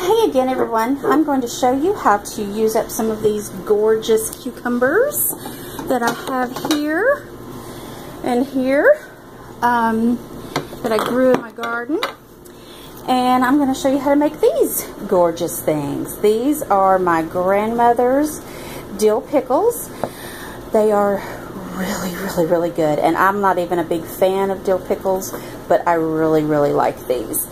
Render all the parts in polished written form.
Hey again everyone, I'm going to show you how to use up some of these gorgeous cucumbers that I have here and here that I grew in my garden. And I'm going to show you how to make these gorgeous things. These are my grandmother's dill pickles. They are really good, and I'm not even a big fan of dill pickles, but I really like these.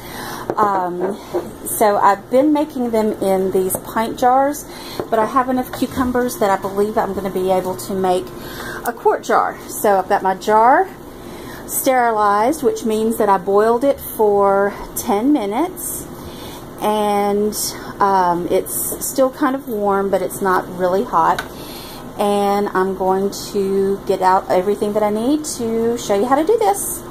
So I've been making them in these pint jars, but I have enough cucumbers that I believe I'm going to be able to make a quart jar. So I've got my jar sterilized, which means that I boiled it for 10 minutes, and it's still kind of warm, but it's not really hot. And I'm going to get out everything that I need to show you how to do this.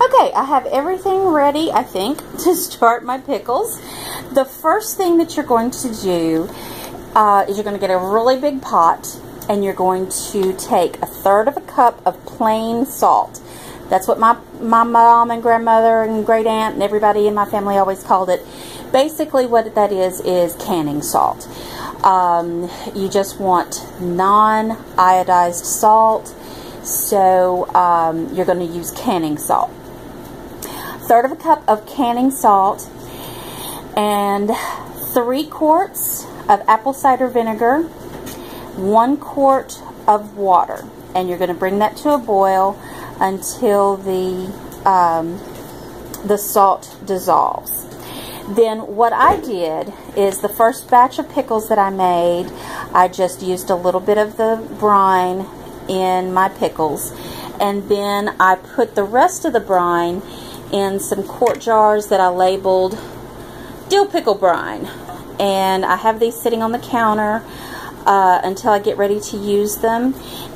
Okay, I have everything ready, I think, to start my pickles. The first thing that you're going to do is you're going to get a really big pot, and you're going to take 1/3 of a cup of plain salt. That's what my mom and grandmother and great aunt and everybody in my family always called it. Basically what that is canning salt. You just want non-iodized salt, so you're going to use canning salt. 1/3 of a cup of canning salt and 3 quarts of apple cider vinegar, 1 quart of water, and you're going to bring that to a boil until the salt dissolves. Then what I did is the first batch of pickles that I made, I just used a little bit of the brine in my pickles, and then I put the rest of the brine in some quart jars that I labeled dill pickle brine, and I have these sitting on the counter until I get ready to use them.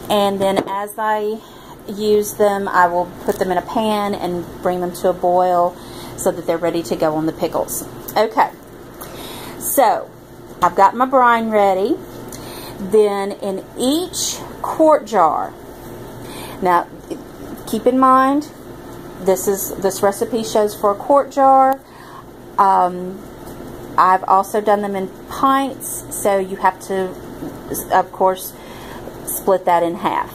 And then as I use them, I will put them in a pan and bring them to a boil so that they're ready to go on the pickles. Okay, so I've got my brine ready. Then in each quart jar, now keep in mind this recipe shows for a quart jar. I've also done them in pints, so you have to, of course, split that in half.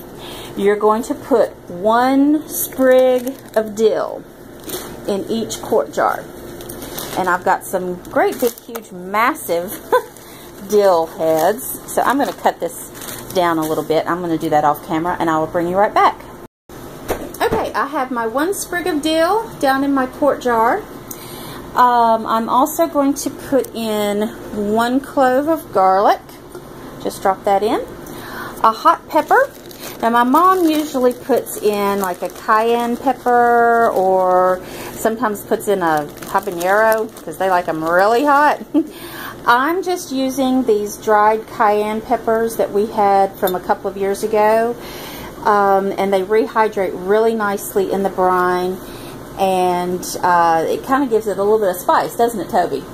You're going to put 1 sprig of dill in each quart jar. And I've got some great big huge massive dill heads, so I'm going to cut this down a little bit. I'm going to do that off camera, and I will bring you right back. Okay, I have my 1 sprig of dill down in my quart jar. I'm also going to put in 1 clove of garlic. Just drop that in. A hot pepper. Now my mom usually puts in like a cayenne pepper, or sometimes puts in a habanero because they like them really hot. I'm just using these dried cayenne peppers that we had from a couple of years ago, and they rehydrate really nicely in the brine, and it kind of gives it a little bit of spice, doesn't it, Toby?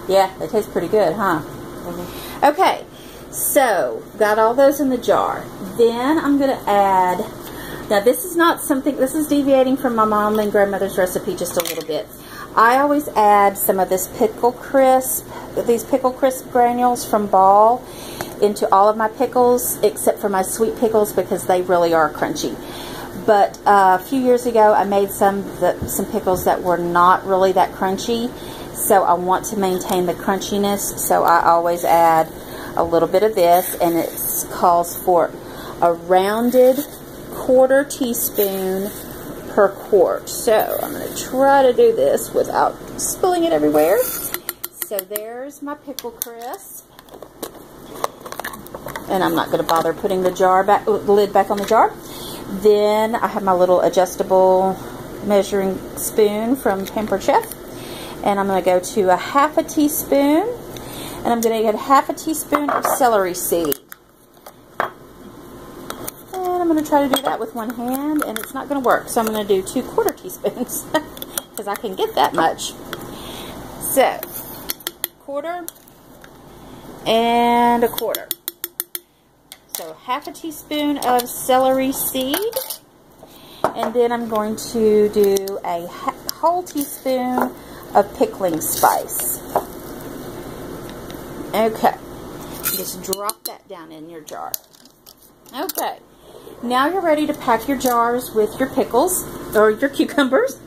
Yeah, it tastes pretty good, huh? Mm-hmm. Okay, so got all those in the jar. Then I'm going to add, now this is not something, this is deviating from my mom and grandmother's recipe just a little bit. I always add some of this these pickle crisp granules from Ball into all of my pickles, except for my sweet pickles, because they really are crunchy. But a few years ago I made some pickles that were not really that crunchy, so I want to maintain the crunchiness, so I always add a little bit of this, and it calls for a rounded 1/4 teaspoon per quart. So I'm going to try to do this without spilling it everywhere. So there's my pickle crisp, and I'm not going to bother putting the lid back on the jar. Then I have my little adjustable measuring spoon from Pampered Chef, and I'm going to go to 1/2 teaspoon, and I'm going to get 1/2 teaspoon of celery seed. And I'm going to try to do that with one hand, and it's not going to work, so I'm going to do 2/4 teaspoons because I can get that much. So 1/4 and 1/4. So 1/2 teaspoon of celery seed, and then I'm going to do a whole teaspoon of pickling spice. Okay, just drop that down in your jar. Okay, now you're ready to pack your jars with your pickles, or your cucumbers.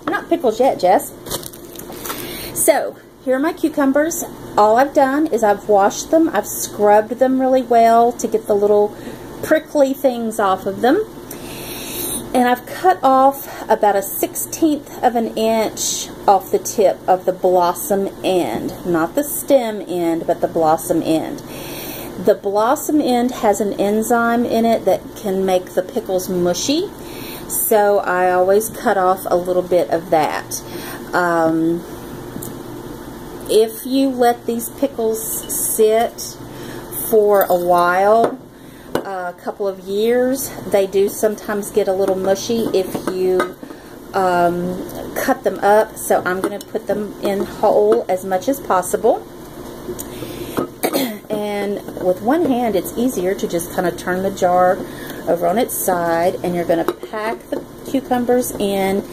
Not pickles yet, Jess. So, here are my cucumbers. All I've done is I've washed them, I've scrubbed them really well to get the little prickly things off of them. And I've cut off about 1/16 of an inch off the tip of the blossom end. Not the stem end, but the blossom end. The blossom end has an enzyme in it that can make the pickles mushy. So I always cut off a little bit of that. If you let these pickles sit for a while, a couple of years, they do sometimes get a little mushy if you cut them up. So I'm going to put them in whole as much as possible. And with one hand, it's easier to just kind of turn the jar over on its side, and you're going to pack the cucumbers in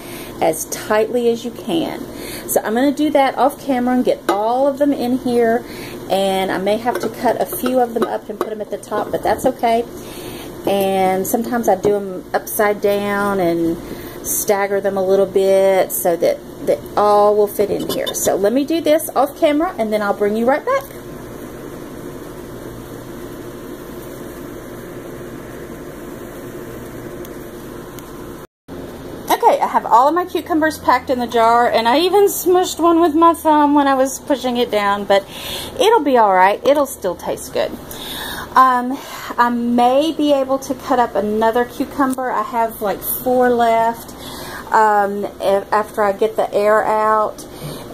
as tightly as you can. So I'm going to do that off camera and get all of them in here, and I may have to cut a few of them up and put them at the top, but that's okay. And sometimes I do them upside down and stagger them a little bit so that all will fit in here. So let me do this off camera, and then I'll bring you right back. Okay, I have all of my cucumbers packed in the jar, and I even smushed one with my thumb when I was pushing it down, but it'll be alright. It'll still taste good. I may be able to cut up another cucumber. I have like 4 left after I get the air out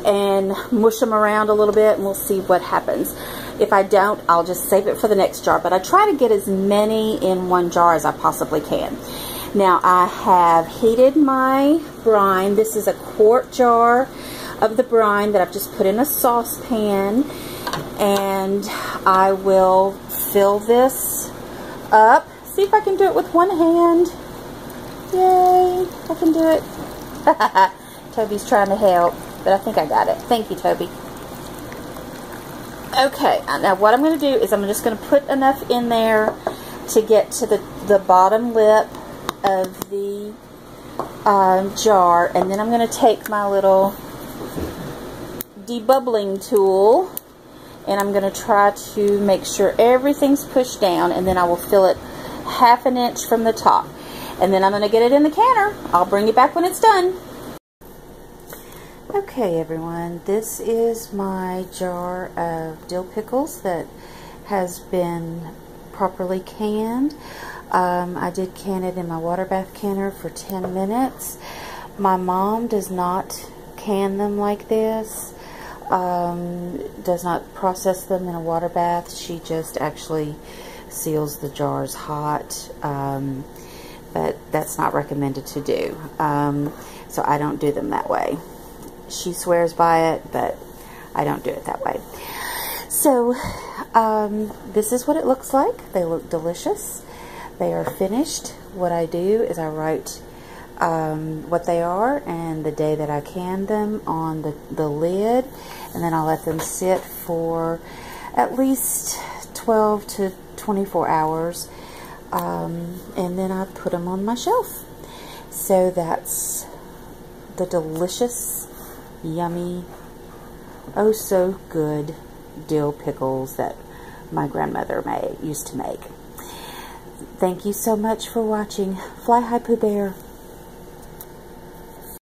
and mush them around a little bit, and we'll see what happens. If I don't, I'll just save it for the next jar, but I try to get as many in one jar as I possibly can. Now I have heated my brine. This is a quart jar of the brine that I've just put in a saucepan, and I will fill this up. See if I can do it with one hand. Yay, I can do it. Toby's trying to help, but I think I got it. Thank you, Toby. Okay, now what I'm going to do is I'm just going to put enough in there to get to the bottom lip of the jar, and then I'm going to take my little debubbling tool, and I'm going to try to make sure everything's pushed down, and then I will fill it 1/2 inch from the top, and then I'm going to get it in the canner. I'll bring you back when it's done. Okay, everyone, this is my jar of dill pickles that has been properly canned. I did can it in my water bath canner for 10 minutes. My mom does not can them like this, does not process them in a water bath. She just actually seals the jars hot, but that's not recommended to do. So I don't do them that way. She swears by it, but I don't do it that way. So this is what it looks like. They look delicious. They are finished. What I do is I write what they are and the day that I canned them on the lid, and then I'll let them sit for at least 12 to 24 hours, and then I put them on my shelf. So that's the delicious, yummy, oh so good dill pickles that my grandmother used to make. Thank you so much for watching. Fly high, Pooh Bear.